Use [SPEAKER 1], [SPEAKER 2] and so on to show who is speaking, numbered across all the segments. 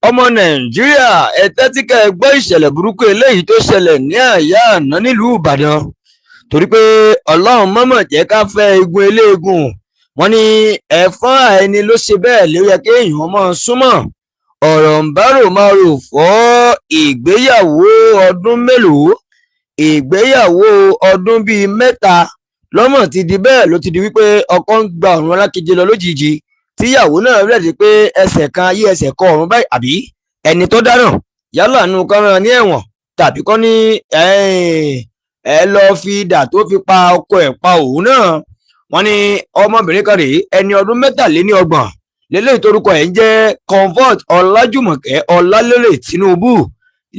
[SPEAKER 1] ọmọ nàìjíríà ẹ tẹ́tí ká ẹ gbọ́ ìṣẹ̀lẹ̀ burúkú eléyìí tó ṣẹlẹ̀ ní àyà àná nílùú ìbàdàn torí pé ọlọ́run mọ̀mọ̀ jẹ́ ká fẹ́ egun eléegun. wọ́n ní ẹ̀fọn àìní ló ṣe bẹ́ẹ̀ ló yẹ kéèyàn máa súnmọ́. ọ̀rọ̀ ń bá rò máa rò fọ́ ìgbéyàwó ọdún mélòó, ìgbéyàwó ọdún bíi mẹ́ta lọ́mọ ti di bẹ́ẹ̀ ló ti di wípé ọkọ ń gba ọ̀run alákeje lọ lójijì tíyàwó náà rẹ̀ di pé ẹsẹ̀ kan ayé ẹsẹ̀ kan ọ̀run báyìí, àbí ẹni tó dáràn yálà nù kan rán ní ẹ̀wọ̀n tàbí kọ́ ní ẹ lọ fi idà tó fi pa ọkọ ẹ̀ pa òun náà. wọ́n ní ọmọbìnrin kan rèé ẹni ọdún mẹ́tàléníọgbọ̀n lélẹ́yìí torúkọ ẹ̀ ń jẹ́ Comfort Ọlájùmọ̀kẹ́ Ọlálérè Tinubu,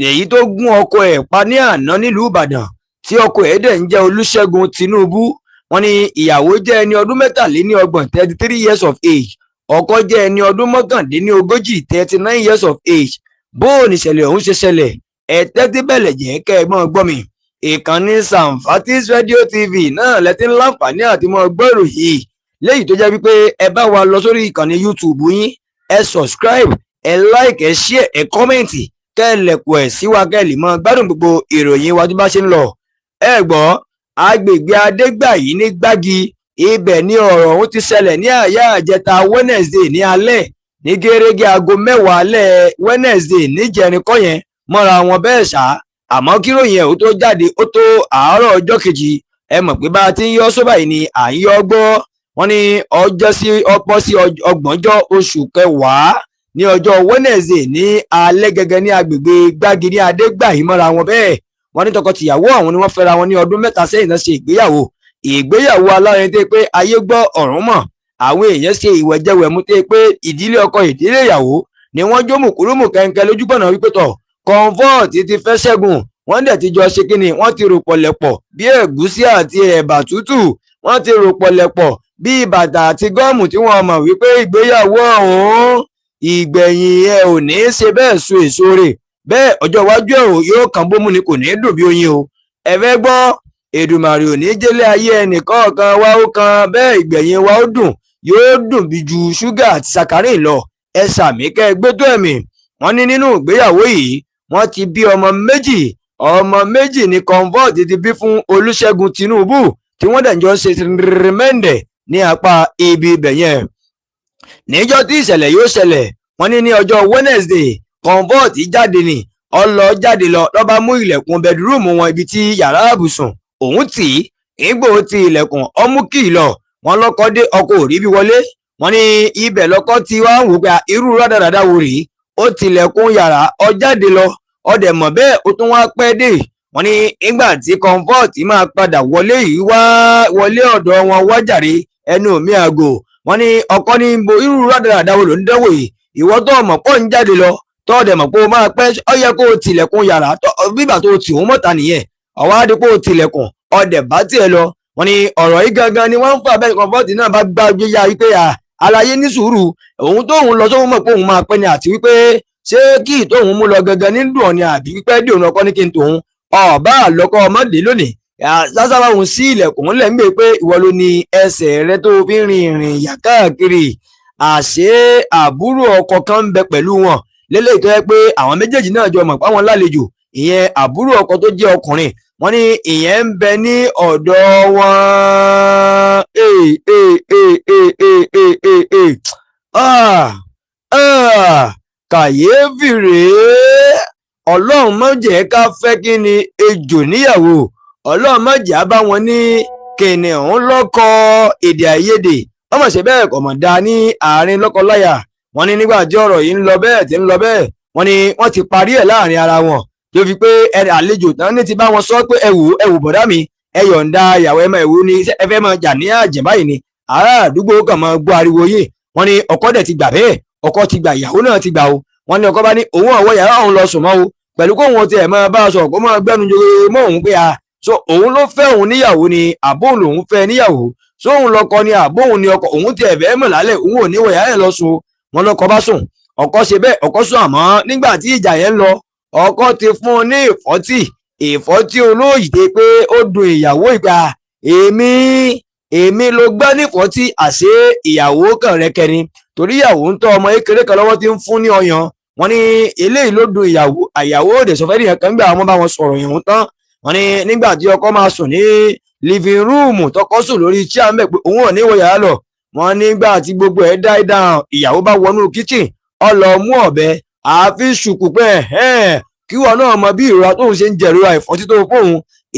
[SPEAKER 1] èyí tó gún ọkọ ẹ̀ pa ní àná nílùú Ìbàdàn tí ọkọ ẹ̀ dẹ̀ ń jẹ́ Olúṣẹ́gun Tinubu. wọ́n ní ìyàwó jẹ́ ẹni ọdún mẹ́tàléníọgbọ̀n 33 years of age, ọkọ jẹ́ ẹni ọdún mọ́kàndínlógójì 39 years of age. bóò ní ìṣẹ̀lẹ̀ ọ̀hún ṣe ṣẹlẹ̀ ẹ tẹ́tí bẹ̀lẹ̀ jẹ́ kẹ́ ẹ mọ́ gbọ́ mi. ìkànnì Samfatis Radio TV náà lẹ́tí láǹfààní àti mọ́ gbọ́ ìròyìn léyìí tó jẹ́ wípé ẹ bá wa lọ sórí ìkànnì YouTube yín, ẹ subscribe, ẹ like, ẹ share, ẹ comment, kẹ́ ẹ lẹ̀kùn ẹ̀ sí wa kẹ́ ẹ lè mọ́ gbádùn gbogbo ìròyìn wa tó bá ṣe ń lọ. ẹ gbọ́ agbègbè Adégbàyí ní Gbági, ibẹ̀ ni ọ̀rọ̀ ọ̀hún ti ṣẹlẹ̀ ní àyà àjẹta Wednesday ní alẹ́ ní gẹ́rẹ́gẹ́ aago 10 alẹ́ Wednesday níjẹrin kọ́ yẹn mọ́ra wọn bẹ́ẹ̀ ṣá. àmọ́ kíròyìn ẹ̀ ó tó jáde ó tó àárọ̀ ọjọ́ kejì, ẹ mọ̀ pé bá a ti ń yọ sóbà yìí ni à ń yọ gbọ́. wọ́n ní ọjọ́ sí ọ̀pọ̀ sí ọgbọ̀njọ́ oṣù kẹwàá ní ọjọ́ Wednesday ní alẹ́ gẹ́gẹ́ ní agbègbè Gbági ní Adégbàyí mọ́ra wọn bẹ́ẹ̀. wọ́n ní tọkọtìyàwó ọ̀hún ni wọ́n fẹ́ra wọn ní ọdún mẹ́ta sẹ́yìn náà ṣe ìgbéyàwó alárin tẹ́ pé ayé gbọ́ ọ̀run mọ̀. àwọn èèyàn ṣe ìwẹ̀jẹwẹ̀mu tẹ́ pé ìdílé ọkọ ìdílé ìyàwó ni wọ́n jó mùkúrúmù kẹ́ńkẹ́ lójúbọ̀nà wípé tọ̀ Comfort ti fẹ́ Ṣẹ́gun, wọ́n dẹ̀ ti jọ ṣe kínni, wọ́n ti rò pọ̀lẹ̀pọ̀ bí ẹ̀gúsí àti ẹ̀bà tútù, wọ́n ti rò pọ̀lẹ̀pọ̀ bí bàtà àti gọ́ọ̀mù tí wọ́n mọ̀ wípé ìgbéyàwó ọ̀hún ìgbẹ̀yìn ẹ̀ ò ní í ṣe bẹ́ẹ̀ so èso rẹ̀, bẹ́ẹ̀ ọjọ́ iwájú ẹ̀ yóò kàn bómú ni kò ní í dùn bí oyin o. ẹ fẹ́ gbọ́, Èdùmàrè ò ní jẹ́lé ayé ẹnìkọ̀ọ̀kan wa ó kan, bẹ́ẹ̀ ìgbẹ̀yìn wa ó dùn, yóò dùn bí ju ṣúgà àti sàkárìn lọ. ẹ sàmì kẹ́ ẹ gbé tó ẹ̀mí. wọ́n ní nínú ìgbéyàwó yìí wọ́n ti bí ọmọ méjì ní Comfort ti bí fún Olúṣẹ́gun Tinubu tí wọ́n dẹ̀ jọ ṣe rìmẹ́ǹdẹ̀ ní apá ibi ibẹ̀ yẹn. níjọ́ tí ìṣẹ̀lẹ̀ yóò ṣẹlẹ̀, wọ́n ní ọjọ́ Wednesday Comfort jáde lọ lọ́ba mú ilẹ̀kùn bẹdúrúmù wọn ibi tí yàrá àbùsùn òun tì í, ìgbò ti ilẹ̀kùn ọmú kì í lọ. wọ́n lọ́kọ́ dé ọkọ̀ ò rí bí wọlé. wọ́n ní ibẹ̀ lọ́kọ́ ti wá wò pé irú rádaràdà wò rèé, ó tilẹ̀kùn yàrá ó jáde lọ, ọdẹ mọ̀ bẹ́ẹ̀ ó tún wá pẹ́ dé. wọ́n ní ìgbà tí Comfort máa padà wọlé yìí wọlé ọ̀dọ̀ wọn wájàre ẹnu mi àgò. wọ́n ní ọkọ ní irú rádaràdà wo ló ń dánwò yìí, ìwọ tó mọ̀ pọ̀ ń jáde lọ tó ọdẹ mọ̀ pé ó máa pẹ́, ó yẹ kó o tilẹ̀kùn yàrá bíbà tó tì wọ́n mọ́ta nìyẹn, ọ̀wá dé kó o tilẹ̀kùn ọdẹ bá tiẹ̀ lọ. wọ́n ní ọ̀rọ̀ yìí gangan ni wọ́n ń fà bẹ́ẹ̀ Comfort náà bá gbá gbéyà wípé aláyé ní sùúrù, òun tóun lọ sóhun mọ̀ pé òun máa pẹ́ ni, àti wípé ṣé kí tóun mú lọ gangan ní dùn ọ̀ni àbí pípẹ́ dé òun ọkọ ní kí n tòun ọ̀bá àlọ́kọ́ ọmọdé lónìí. sásábà òun sí ilẹ̀kùn ńlẹ̀ ń gbé pé ìwọ ló ní ẹsẹ̀ rẹ tó fi ń rin ìrìn ìyà káàkiri. àṣé àbúrò ọkọ kan ń bẹ pẹ̀lú wọn lélẹ́yìí tó yẹ pé àwọn méjèèjì náà jọ mọ̀ páwọn lálejò, ìyẹn àbúrò ọkọ tó jẹ́ ọkùnrin. wọ́n ní ìyẹn ń bẹ ní ọ̀dọ̀ wọn. kàyéfì rèé, ọlọ́run má jẹ́ ká fẹ́ kí ni ejò níyàwó, ọlọ́run má jẹ́ á bá wọn ní kìnìún lọ́kọ èdè àìyedè, wọ́n mọ̀ ṣe bẹ́ẹ̀ kọ̀ mọ̀ dá ní àárín lọ́kọláya. wọ́n ní nígbà tí ọ̀rọ̀ yìí ń lọ bẹ́ẹ̀ wọ́n ní wọ́n ti parí ẹ̀ láàrin ara wọn tó fi pé àlejò tán ní ti bá wọn sọ pé ẹwù bọ̀dá mi, ẹ yọ̀ǹda ìyàwó ẹ máa ẹ̀wù ni ẹ fẹ́ máa jà ní àjẹ́ báyìí ni, ará àdúgbò kàn máa gbọ́ ariwo yìí. wọ́n ní ọkọ dẹ̀ ti gbà bẹ́ẹ̀, ọkọ ti gbà, ìyàwó náà ti gbà o. wọ́n ní ọkọ bá ní òun ọ̀wọ́ yàrá òun lọ sùn mọ́ o, pẹ̀lú kóun ti ẹ̀ máa bá a sọ̀rọ̀ kó máa gbẹ́nu jore mọ́ òun pé so òun ló fẹ́ òun níyàwó ni àbóhùn lòun fẹ́ níyàwó, so òun lọkọ ni àbóhùn ni ọkọ, òun ti ẹ̀fẹ́ mọ̀ lálẹ́ òun ò ní wọ̀ yàrá ẹ̀ lọ sùn. wọ́n lọkọ bá sùn, ọkọ ṣe bẹ́ẹ̀ ọkọ sùn, àmọ́ nígbà tí ìjà yẹn ń lọ ọkọ ti fún un ní ìfọ́tí olóyìí pé ó dùn ìyàwó ìgbà èmi ló gbá nífọ̀tí, àṣé ìyàwó kàn rẹ́kẹ́ ni torí ìyàwó ń tọ́ ọmọ kékeré kan lọ́wọ́ tí ń fún ní ọyàn. Wọ́n ní eléyìí ló dùn àyàwó òde sọfẹ́ nìyẹn kan gbà wọ́n bá wọn sọ̀rọ̀ yẹn tán. Wọ́n ní nígbà tí ọkọ máa sùn ní living room tọkọ sùn lórí chair ń bẹ̀ pé òun ò ní wọ yàrá lọ. Wọ́n nígbà tí gbogbo ẹ̀ die down ìyàwó bá wọnú kitchen ó lọ mú ọ̀bẹ àfi ṣùkú pé kí wọn náà mọ bí ìrora tóun ṣe ń jẹ ìrora ìfọ́tí tó fóun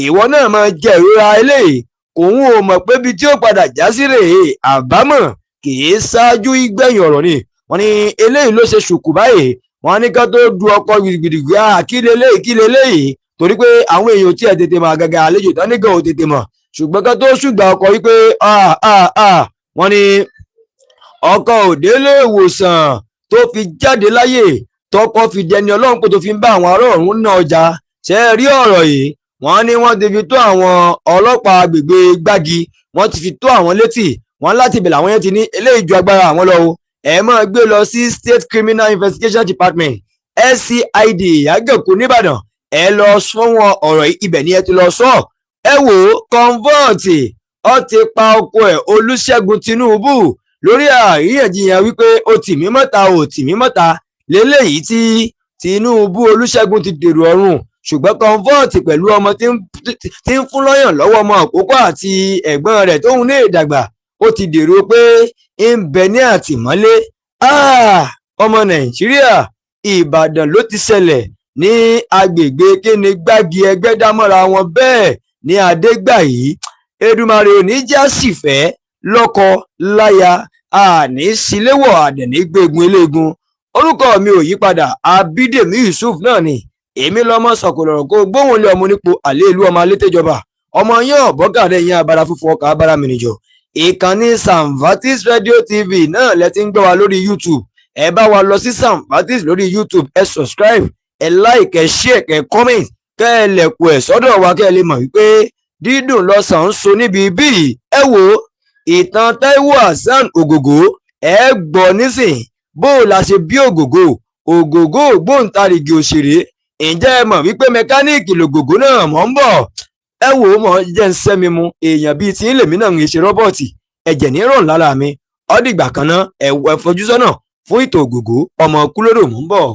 [SPEAKER 1] ìwọ náà máa jẹ ìrora eléyìí òun ò mọ̀ pé ibi tí ó padà já sí rèé àbámọ̀ kì í ṣáájú ìgbẹ̀yìn ọ̀rọ̀ ni. Wọ́n ní eléyìí ló ṣe ṣùkú báyìí. Wọ́n ní ká tó du ọkọ gidigidigbi kí leléyìí torí pé àwọn èèyàn tí ẹ tètè mọ̀ àgàgà àlejò tán nígbà ò tètè mọ̀ ṣùgbọ́n ká tó ṣùgbà ọkọ wípé wọ́n ní ọkọ òdélé ìwòsàn tó fi jáde láyè tọkọ fi dẹni ọlọ́run pé tó fi ń bá àwọn ará ọ̀run ná ọjà ṣe rí ọ̀rọ̀ yìí. Wọ́n ní wọ́n ti fi tó àwọn ọlọ́pàá agbègbè Gbági wọ́n ti fi tó àwọn létí. Wọ́n láti bẹ̀rẹ̀ àwọn yẹn ti ní eléyìí ju agbára àwọn lọ o ẹ máa gbé lọ sí State Criminal Investigation Department SCID Àgẹ̀kù nìbàdàn ẹ lọ sọ wọn ọ̀rọ̀ ibẹ̀ ni ẹ ti lọ sọ. ẹ wò ó kọ́ńvọ́ọ̀tì ó ti pa ọkọ ẹ̀ Olúṣẹ́gun Tinubu lórí àríyànjiyàn wípé ó tì mí mọ́ta ò tì mí mọ́ta léléyìí tí Tinubu Olúṣẹ́gun ti dèrò ọ̀run ṣùgbọ́n kọ́ńvọ́ọ̀tì pẹ̀lú ọmọ tí ń fún lọ́yàn lọ́wọ́ ọmọ àkókò àti ẹ̀gbọ́n rẹ̀ tóun ní ìdàgbà ó ti dèrò pé ń bẹ ní àtìmọ́lé. ọmọ Nàìjíríà Ìbàdàn ló ti ṣẹlẹ̀ ní agbègbè kíni Gbági Ẹgbẹ́dámọ́ra wọn bẹ́ẹ̀ ní Adégbàyí. Èdùmàrè ò ní já sífẹ́ lọ́kọ láya àní síléwọ̀ àdẹ̀ní gbégun eléegun. Orúkọ mi ò yípadà Abídèmí Yusuf náà ni èmi lọ́mọ sọ̀kòlọ̀rọ̀ kó gbóhùn lé ọmọ nípò àlè ìlú ọmọ alétèjọba ọmọ yẹn ọ̀bọ́gàdé yẹn abara fúnfún ọkà abara mìnìjọ. Ìkànnì Samvatis Radio TV náà lẹ ti ń gbọ́ wa lórí YouTube ẹ bá wa lọ sí Samvatis lórí YouTube ẹ subscribe ẹ like ẹ share ẹ comment kẹ́ ẹ lẹ̀kùn ẹ̀ sọ́dọ̀ wa kẹ́ ẹ lè mọ̀ wípé dídùn lọ́sàn-án so níbi bíi ẹ wò ìtàn Táíwò Hasan Ògògó ẹ gbọ́ nísìn bó la ṣe bí Ògògó ògbóǹtarìgì òṣèré ǹjẹ́ ẹ mọ̀ wípé mẹkáníìkì lògògó náà mọ̀ ń bọ̀ ẹ wò ó mọ̀ jẹ́ ń sẹ́mi mu èèyàn bíi tí ń lèmi náà ń ṣe rọ́bọ̀tì ẹ̀jẹ̀ ní ràn lára mi ó dìgbà kan náà ẹ fojú sọ́nà fún ìtàn Ògògó ọmọ Kúlódò mọ̀ ń bọ̀.